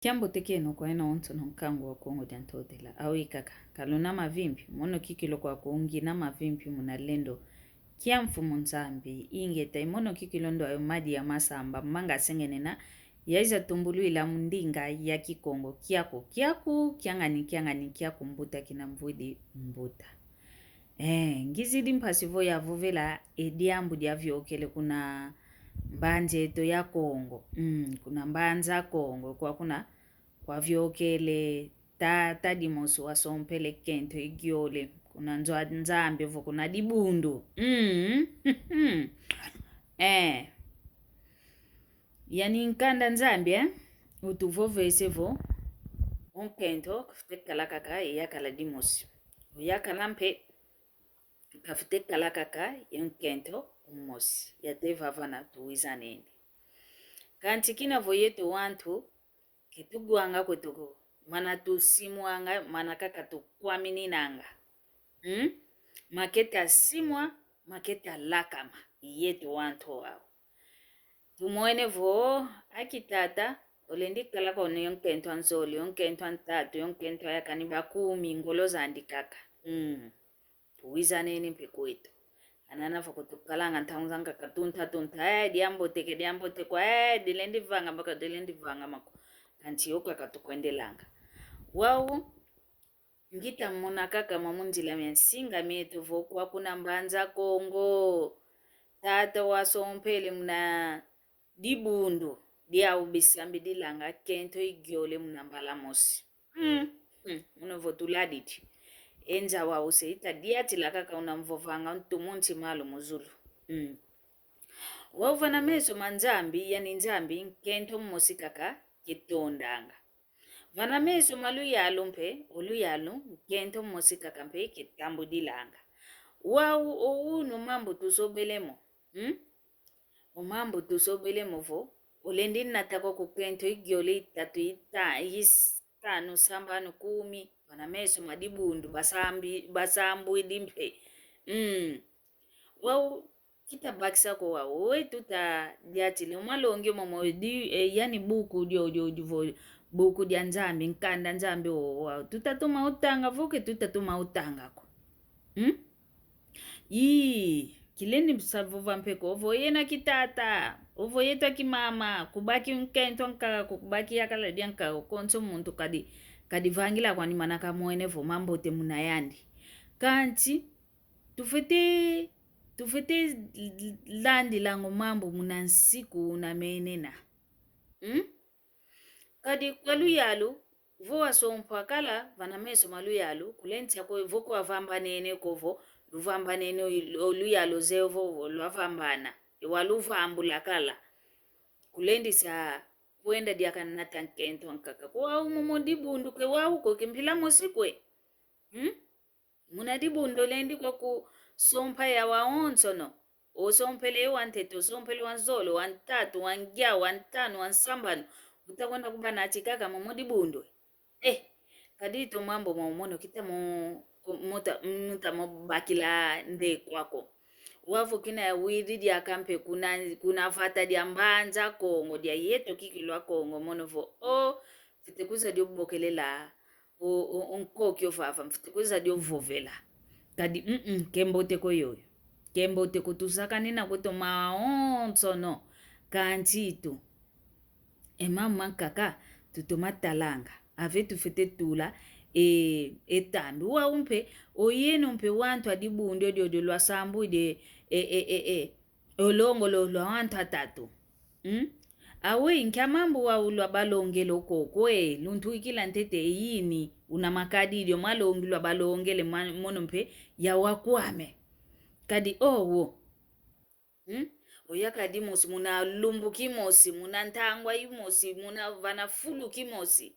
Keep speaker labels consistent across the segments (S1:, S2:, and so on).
S1: Kiambo teke no kwa ena onto no kangu wa kuongo jantotela. Awi kaka. Kaluna mavimpi. Mono kikilo kwa kuungi na mavimpi munalendo. Kiamfu munzambi. Ingeta. Mono kikilo ndo maji ya masamba. Manga sengene na. Yaiza tumbulu ila mundinga ya kikongo. Kiaku. Kiangani kiaku mbuta kina mvudi mbuta. Ngizidi mpasivo ya vuvela. Ediambu dia vyokele kuna mbanje to ya Kongo. Kuna mbanza Kongo. Kwa vyokele ta dimosu wasompele kento igiole. Kuna nzambe vo kuna dibundu. Yani nkanda nzambe utuvovese vo. Onkento kafute kalakaka yakala dimosi. Yakala mpe kafute kalakaka yonkento umosi. Yate vavana tuwiza nende. Kantikina voyeto wantu kituguanga kwetuko. Mana tu simuanga, mana kaka tu kwamini nanga. Maketa simwa, maketa lakama. Yeto wantu wao. Tumoene vo, akitata, olendi kalaka ono yonkento anzoli, yonkento antatu, yonkento ayakaniba kumi, ngolo zandi kaka. Tuwiza nene mpekueto. Anana fakutukalanga ntaunzanga katunta diambo teke kwa dilendi vanga mako antioka katukwendelanga wao ngita mona kaka mamunzila myansinga mietu vokwa kuna mbanza Kongo tata wasompele muna dibundu dia ubisambi dilanga kento igiole muna mbalamosi muna votuladiti enza wa useita diati la kaka unamvovanga ntumunti malo muzulu. Wavana meso manzambi yani nzambi kento mmosi kaka kitondanga. Vana meso maluyalo mpe oluyalo kento mmosi kaka mpe kitambu dilanga. Wau no mambo tusobelemo. O mambo tusobelemo vo olendi natako ku kento igiole itatu itanu sambano 10 vana meso madibundu basambu idimpe. Wau kita bakisa ko wao we tuta diatile umalonge momo yani buku dio buku dia nzambi nkanda nzambi wao tutatuma utanga voke tutatuma utanga ko. Kileni msavova mpeko ovo yena kitata ovo yeta kimama kubaki nkento nkaka kubaki yakala dianka konso muntu kadi vangila kwani manaka moene vo mambo te munayandi kanti tufete landi lango mambo munansiku unamenena kadi kwalu yalu vo wasompa kala vana meso malu yalu kulenti yako voko wavamba nene kovo luvamba nene olu yalu zevo luvambana walu vambula kala kulendi sa kuenda diaka natankento nkaka kwa mumo dibundu ke wauko kimpila mosikwe muna dibundu lendi kwa ku sompa ya waonsono o sompele wanteto sompele wanzolo wantatu wangya wantano wansambano utakwenda kubana achikaka mumo dibundu kadito mambo mamono kita muta bakila nde kwako wavu kina ya widi dia kampe kuna fata dia mbanza Kongo dia yeto kikilwa Kongo monovo fitekuza dio bokelela onkokyo fafa fitekuza dio vovela kadi kembo teko yoyo kembo teko tusaka nina kweto maonsono kantitu mama kaka tutomatalanga ave tufete tula etambi wa umpe oyeno mpe wantu adibundu dio lwa sambu de olongo lo wantu atatu awe nkamambo wa ulwa balongelo koko luntu ikila ntete yini una makadi dio malongi lwa balongele mono mpe ya wakwame kadi wo oyaka dimosi muna lumbu kimosi muna ntangwa imosi muna vana fulu kimosi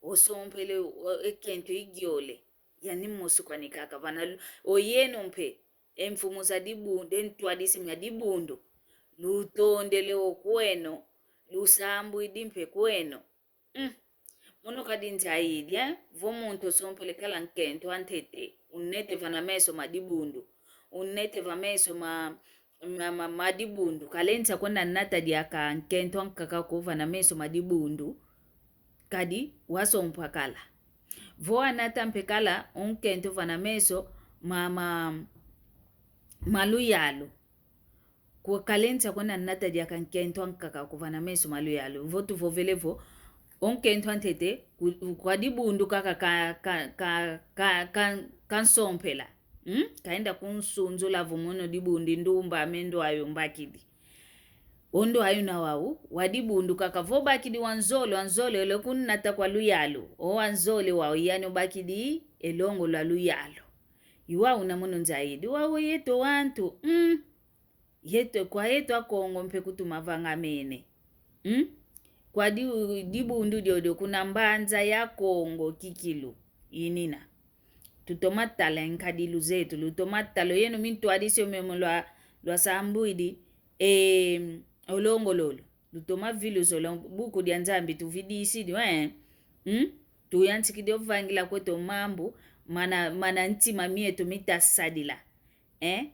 S1: osompele ekento igiole yani mosi kwa nikaka vana oyeno mpe emfumu za dibundu entwadisi mya dibundu lutondele okweno lusambu idimpe kweno mono kadi nzaidi vo muntu osompele kala nkento antete unete vana meso madibundu unete va meso madibundu kalenza kwenda nata diaka nkento nkaka kuva na meso madibundu kadi wasompakala vo anatampekala onkento vana meso maluyalo ku kalentsa kona nata dia kan kento ankaka ku vana meso maluyalo vo tu vo velevo onkento antete kwa dibundu kaka kan sompela kaenda kunsunzula vomono dibundi ndumba amendo ayo mbakidi ondo ayo na wau wadibundu kaka vo bakidi wanzole ole kunnata kwa luyalo o wanzole wau yani bakidi elongo la luyalo iwa unamono nzaidi wawo yeto wantu yeto kwa yeto akongo mpe kutumavanga mene kwa dibundu diodio kuna mbanza ya kongo kikilu inina tutomatala nkadilu zetu lutomatalo yenu mintu adisio memo lwa sambuidi olongololo lutoma viluso buku dia nzambi tuvidisidi tuyansikidi ovangila kweto mambu mana ntima mietu mitasadila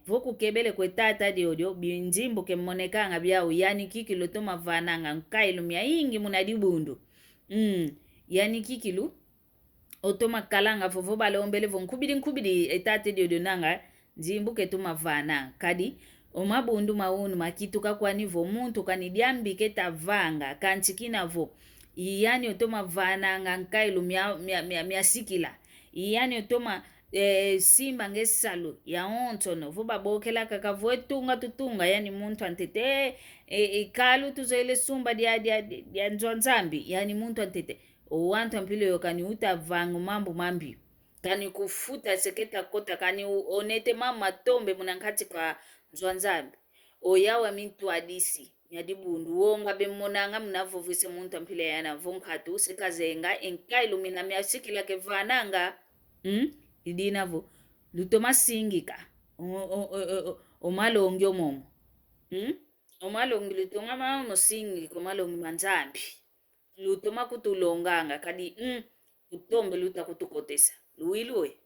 S1: voku kebele kwe tata diodio binjimbu kemonekanga biao yani kikilu toma vananga nkailu mia ingi munadibundu yani kikilu otoma kalanga vovo balombele vo nkubidi etate diodio nanga njimbu ketuma vananga kadi omabundu maunu makituka kwani vo muntu kanidiambi ketavanga kanchikina vo yani otoma vananga nkailu mia sikila yani otoma simba ngesalo ya ontono vo babokela kaka vo tutunga yani muntu antete kalu tuzoele sumba dia nzwanzambi yani muntu antete owantu ampilo yokani utavangu mambi kani kufuta seketa kota kani onete mama tombe munankati kwa nzwanzambi oyawa mintu adisi nyadibundu wonga bemonanga mnavovise muntu ampile yana vonkatu sikazenga enkailu mina miasikila ke vananga idinavo lutoma singika omalongi omomo omalongi lutonga mama singi komalongi manzambi lutoma kutulonganga kadi utombe luta kutukotesa luilue